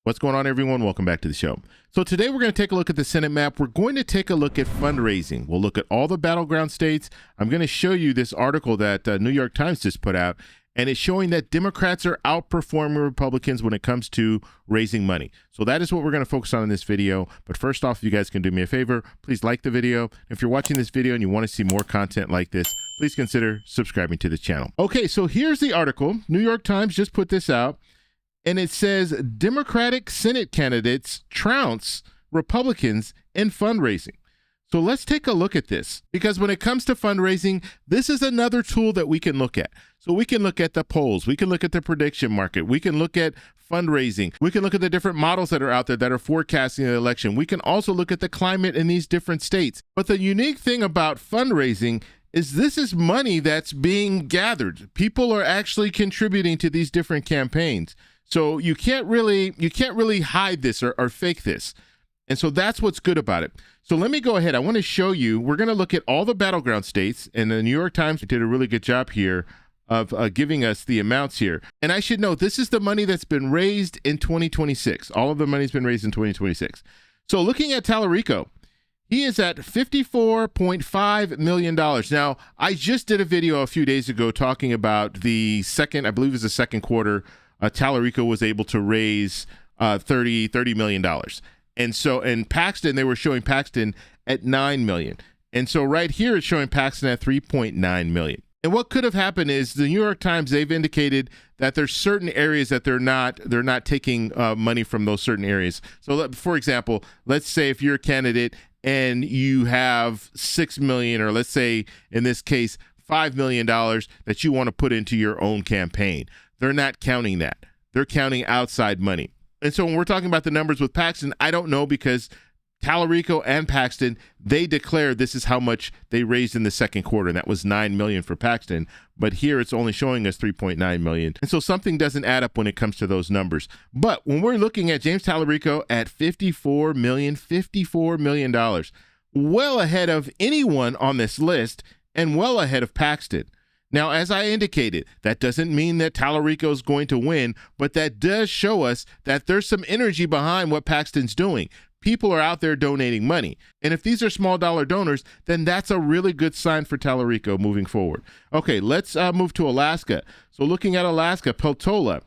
What's going on, everyone? Welcome back to the show. So today we're going to take a look at the Senate map. We're going to take a look at fundraising. We'll look at all the battleground states. I'm going to show you this article that New York Times just put out, and it's showing that Democrats are outperforming Republicans when it comes to raising money. So that is what we're going to focus on in this video. But first off, if you guys can do me a favor, please like the video. If you're watching this video and you want to see more content like this, please consider subscribing to the channel. Okay, so here's the article. New York Times just put this out. And it says Democratic Senate candidates trounce Republicans in fundraising. So let's take a look at this, because when it comes to fundraising, this is another tool that we can look at. So we can look at the polls, we can look at the prediction market, we can look at fundraising, we can look at the different models that are out there that are forecasting the election. We can also look at the climate in these different states. But the unique thing about fundraising is this is money that's being gathered. People are actually contributing to these different campaigns. So you can't really hide this or fake this. And so that's what's good about it. So let me go ahead. I want to show you, we're going to look at all the battleground states, and the New York Times did a really good job here of giving us the amounts here. And I should note, this is the money that's been raised in 2026. All of the money's been raised in 2026. So looking at Tallarico, he is at $54.5 million. Now, I just did a video a few days ago talking about the second, I believe it was the second quarter, Tallarico was able to raise $30 million. And so in Paxton, they were showing Paxton at $9 million. And so right here, it's showing Paxton at $3.9 million. And what could have happened is the New York Times, they've indicated that there's certain areas that they're not taking money from those certain areas. So for example, let's say if you're a candidate and you have $6 million, or let's say in this case, $5 million that you want to put into your own campaign. They're not counting that. They're counting outside money. And so when we're talking about the numbers with Paxton, I don't know, because Tallarico and Paxton, they declared this is how much they raised in the second quarter. And that was $9 million for Paxton. But here it's only showing us $3.9 million. And so something doesn't add up when it comes to those numbers. But when we're looking at James Tallarico at $54 million, well ahead of anyone on this list and well ahead of Paxton. Now, as I indicated, that doesn't mean that Tallarico is going to win, but that does show us that there's some energy behind what Paxton's doing. People are out there donating money. And if these are small dollar donors, then that's a really good sign for Tallarico moving forward. Okay, let's move to Alaska. So looking at Alaska, Peltola,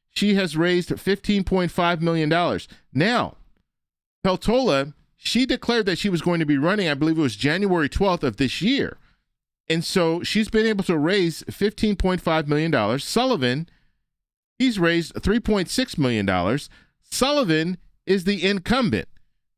she has raised $15.5 million. Now, Peltola, she declared that she was going to be running, I believe it was January 12th of this year. And so she's been able to raise $15.5 million. Sullivan, he's raised $3.6 million. Sullivan is the incumbent,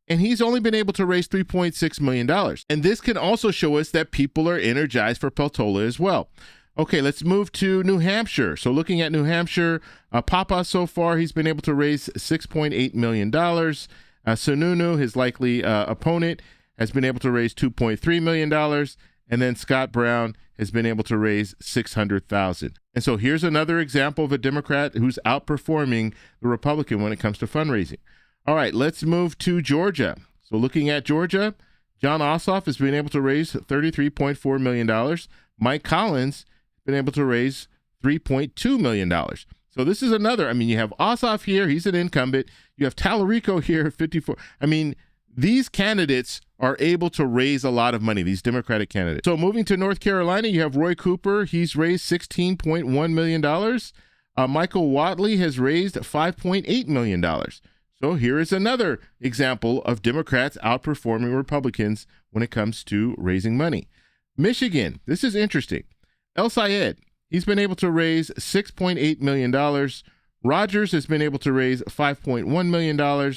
and he's only been able to raise $3.6 million. And this can also show us that people are energized for Peltola as well. Okay, let's move to New Hampshire. So looking at New Hampshire, Papa so far, he's been able to raise $6.8 million. Sununu, his likely opponent, has been able to raise $2.3 million. And then Scott Brown has been able to raise $600,000. And so here's another example of a Democrat who's outperforming the Republican when it comes to fundraising. All right, let's move to Georgia. So looking at Georgia, John Ossoff has been able to raise $33.4 million. Mike Collins has been able to raise $3.2 million. So this is another, I mean, you have Ossoff here, he's an incumbent. You have Tallarico here, 54. I mean, these candidates are able to raise a lot of money, these Democratic candidates. So moving to North Carolina, you have Roy Cooper. He's raised $16.1 million. Michael Whatley has raised $5.8 million. So here is another example of Democrats outperforming Republicans when it comes to raising money. Michigan, this is interesting. El Sayed, he's been able to raise $6.8 million. Rogers has been able to raise $5.1 million.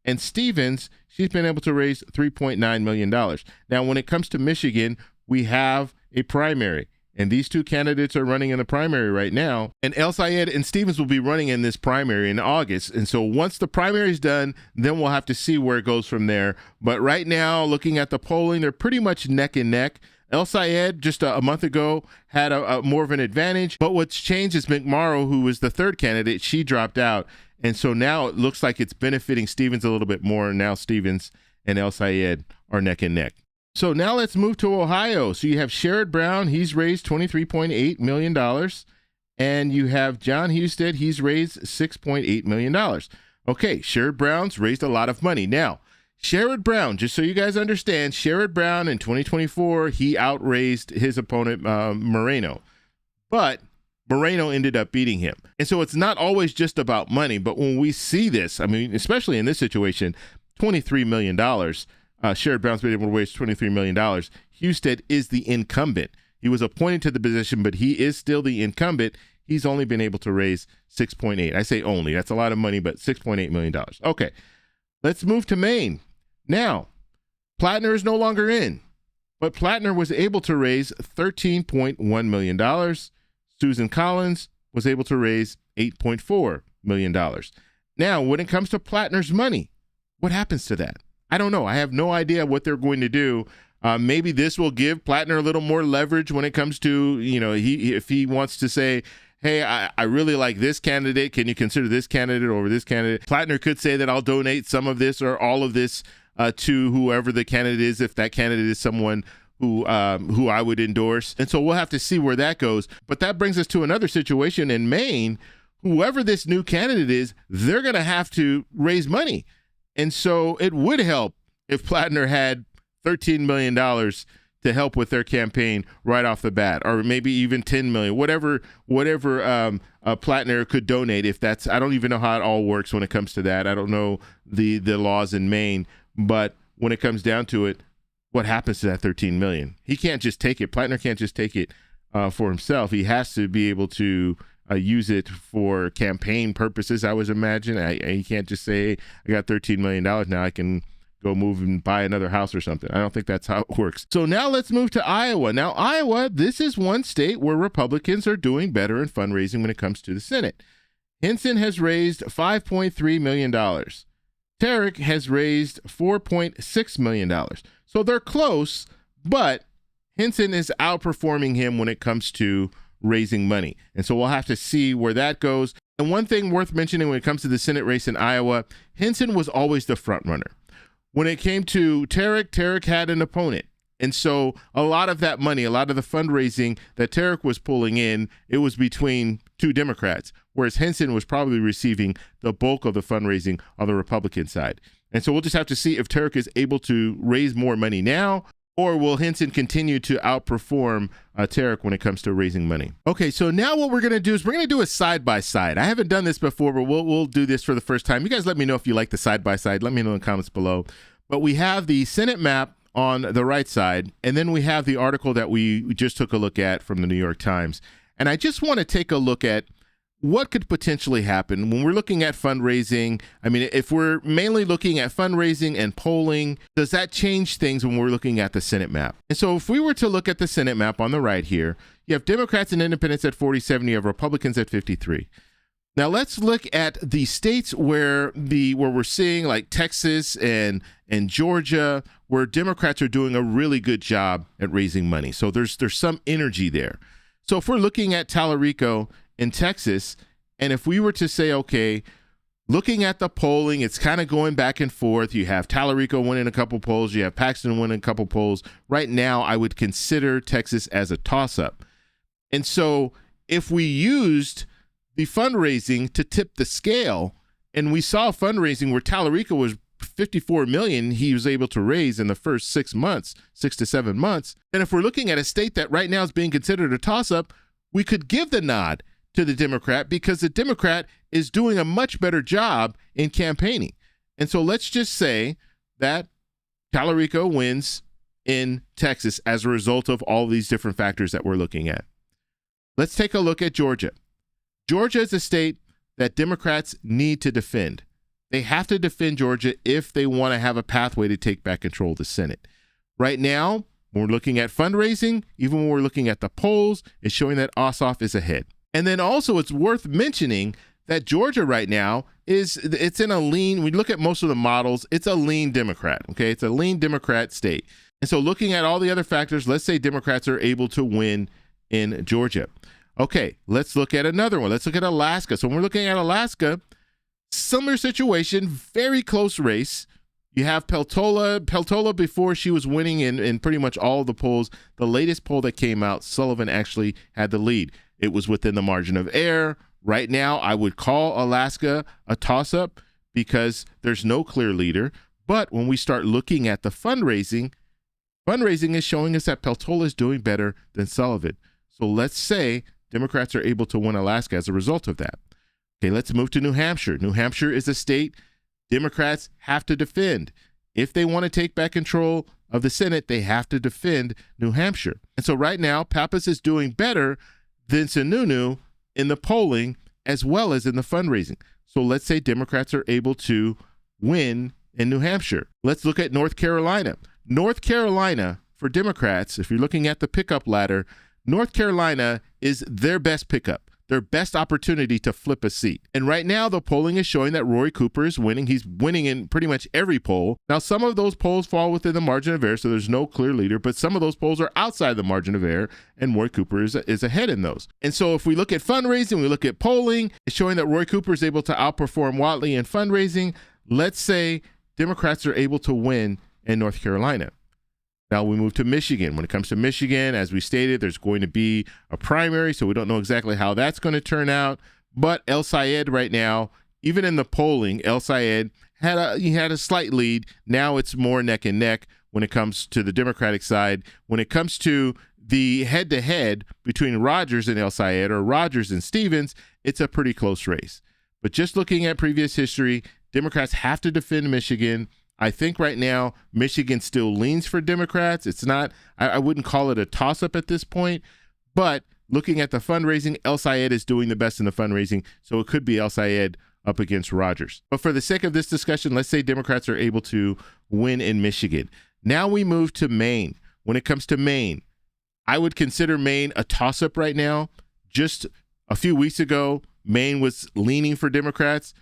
And Stevens, she's been able to raise $3.9 million. Now, when it comes to Michigan, we have a primary, and these two candidates are running in the primary right now. And El Sayed and Stevens will be running in this primary in August. And so once the primary is done, then we'll have to see where it goes from there. But right now, looking at the polling, they're pretty much neck and neck. El Sayed, just a month ago, had a more of an advantage. But what's changed is McMorrow, who was the third candidate, she dropped out. And so now it looks like it's benefiting Stevens a little bit more. Now Stevens and El Sayed are neck and neck. So now let's move to Ohio. So you have Sherrod Brown. He's raised $23.8 million. And you have John Husted. He's raised $6.8 million. Okay, Sherrod Brown's raised a lot of money. Now, Sherrod Brown, just so you guys understand, Sherrod Brown in 2024, he outraised his opponent, Moreno. But Moreno ended up beating him. And so it's not always just about money, but when we see this, I mean, especially in this situation, $23 million, Sherrod Brown's been able to raise $23 million. Husted is the incumbent. He was appointed to the position, but he is still the incumbent. He's only been able to raise 6.8. I say only, that's a lot of money, but $6.8 million. Okay, let's move to Maine. Now, Plattner is no longer in, but Plattner was able to raise $13.1 million. Susan Collins was able to raise $8.4 million. Now, when it comes to Plattner's money, what happens to that? I don't know. I have no idea what they're going to do. Maybe this will give Plattner a little more leverage when it comes to, if he wants to say, hey, I really like this candidate. Can you consider this candidate over this candidate? Plattner could say that I'll donate some of this or all of this to whoever the candidate is, if that candidate is someone who I would endorse. And so we'll have to see where that goes. But that brings us to another situation in Maine. Whoever this new candidate is, they're going to have to raise money. And so it would help if Plattner had $13 million to help with their campaign right off the bat, or maybe even $10 million, whatever Plattner could donate. If that's, I don't even know how it all works when it comes to that. I don't know the laws in Maine, but when it comes down to it, what happens to that $13 million? He can't just take it. Plattner can't just take it for himself. He has to be able to use it for campaign purposes, I would imagine. He can't just say, I got $13 million, now I can go move and buy another house or something. I don't think that's how it works. So now let's move to Iowa. Now, Iowa, this is one state where Republicans are doing better in fundraising when it comes to the Senate. Henson has raised $5.3 million. Tarek has raised $4.6 million. So they're close, but Henson is outperforming him when it comes to raising money. And so we'll have to see where that goes. And one thing worth mentioning when it comes to the Senate race in Iowa, Henson was always the front runner. When it came to Tarek had an opponent. And so a lot of that money, a lot of the fundraising that Tarek was pulling in, it was between two Democrats, whereas Henson was probably receiving the bulk of the fundraising on the Republican side. And so we'll just have to see if Tarek is able to raise more money now, or will Henson continue to outperform Tarek when it comes to raising money? Okay, so now what we're going to do is we're going to do a side-by-side. I haven't done this before, but we'll do this for the first time. You guys let me know if you like the side-by-side. Let me know in the comments below. But we have the Senate map on the right side, and then we have the article that we just took a look at from the New York Times. And I just want to take a look at what could potentially happen when we're looking at fundraising. I mean, if we're mainly looking at fundraising and polling, does that change things when we're looking at the Senate map? And so if we were to look at the Senate map on the right here, you have Democrats and independents at 47, you have Republicans at 53. Now let's look at the states where we're seeing like Texas and Georgia, where Democrats are doing a really good job at raising money. So there's some energy there. So if we're looking at Tallarico in Texas, and if we were to say, okay, looking at the polling, it's kind of going back and forth. You have Tallarico winning a couple polls. You have Paxton winning a couple polls. Right now, I would consider Texas as a toss-up. And so if we used the fundraising to tip the scale, and we saw fundraising where Tallarico was $54 million he was able to raise in the first 6 to 7 months, and if we're looking at a state that right now is being considered a toss-up, we could give the nod to the Democrat because the Democrat is doing a much better job in campaigning. And so let's just say that Tallarico wins in Texas as a result of all these different factors that we're looking at. Let's take a look at Georgia. Georgia is a state that Democrats need to defend. They have to defend Georgia if they want to have a pathway to take back control of the Senate. Right now, when we're looking at fundraising, even when we're looking at the polls, it's showing that Ossoff is ahead. And then also it's worth mentioning that Georgia right now it's in a lean, we look at most of the models, it's a lean Democrat, okay? It's a lean Democrat state. And so looking at all the other factors, let's say Democrats are able to win in Georgia. Okay, let's look at another one. Let's look at Alaska. So when we're looking at Alaska, similar situation, very close race. You have Peltola before she was winning in pretty much all of the polls. The latest poll that came out, Sullivan actually had the lead. It was within the margin of error. Right now, I would call Alaska a toss-up because there's no clear leader. But when we start looking at the fundraising is showing us that Peltola is doing better than Sullivan. So let's say Democrats are able to win Alaska as a result of that. Okay, let's move to New Hampshire. New Hampshire is a state Democrats have to defend. If they want to take back control of the Senate, they have to defend New Hampshire. And so right now, Pappas is doing better than Sununu in the polling as well as in the fundraising. So let's say Democrats are able to win in New Hampshire. Let's look at North Carolina. North Carolina, for Democrats, if you're looking at the pickup ladder, North Carolina is their best pickup, their best opportunity to flip a seat. And right now, the polling is showing that Roy Cooper is winning. He's winning in pretty much every poll. Now, some of those polls fall within the margin of error, so there's no clear leader, but some of those polls are outside the margin of error, and Roy Cooper is ahead in those. And so if we look at fundraising, we look at polling, it's showing that Roy Cooper is able to outperform Whatley in fundraising. Let's say Democrats are able to win in North Carolina. Now we move to Michigan. When it comes to Michigan, as we stated, there's going to be a primary, so we don't know exactly how that's going to turn out. But El Sayed right now, even in the polling, El Sayed had a slight lead. Now it's more neck and neck when it comes to the Democratic side. When it comes to the head-to-head between Rogers and El Sayed, or Rogers and Stevens, it's a pretty close race. But just looking at previous history, Democrats have to defend Michigan. I think right now, Michigan still leans for Democrats. It's not, I wouldn't call it a toss-up at this point, but looking at the fundraising, El Sayed is doing the best in the fundraising, so it could be El Sayed up against Rogers. But for the sake of this discussion, let's say Democrats are able to win in Michigan. Now we move to Maine. When it comes to Maine, I would consider Maine a toss-up right now. Just a few weeks ago, Maine was leaning for Democrats,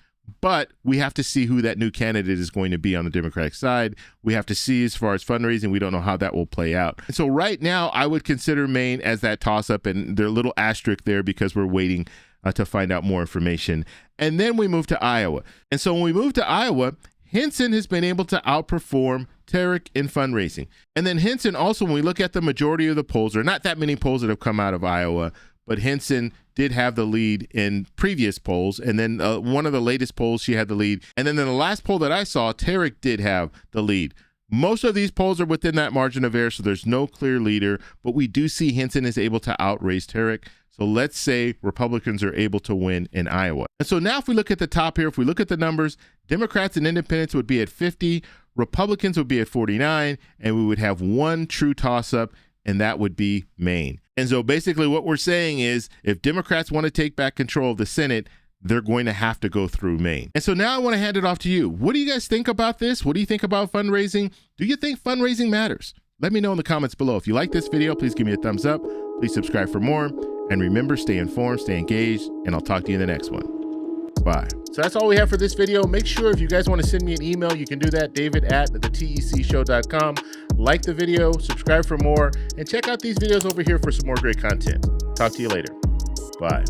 but we have to see who that new candidate is going to be on the Democratic side. We have to see as far as fundraising. We don't know how that will play out. And so right now, I would consider Maine as that toss-up, and there's a little asterisk there because we're waiting to find out more information. And then we move to Iowa. And so when we move to Iowa, Henson has been able to outperform Tarek in fundraising. And then Henson also, when we look at the majority of the polls, there are not that many polls that have come out of Iowa, but Henson did have the lead in previous polls. And then one of the latest polls, she had the lead. And then in the last poll that I saw, Tarek did have the lead. Most of these polls are within that margin of error, so there's no clear leader, but we do see Henson is able to outrace Tarek. So let's say Republicans are able to win in Iowa. And so now if we look at the top here, if we look at the numbers, Democrats and independents would be at 50, Republicans would be at 49, and we would have one true toss-up, and that would be Maine. And so basically what we're saying is if Democrats want to take back control of the Senate, they're going to have to go through Maine. And so now I want to hand it off to you. What do you guys think about this? What do you think about fundraising? Do you think fundraising matters? Let me know in the comments below. If you like this video, please give me a thumbs up. Please subscribe for more. And remember, stay informed, stay engaged, and I'll talk to you in the next one. Bye. So that's all we have for this video. Make sure if you guys want to send me an email, you can do that, david@thetecshow.com. Like the video, subscribe for more, and check out these videos over here for some more great content. Talk to you later. Bye.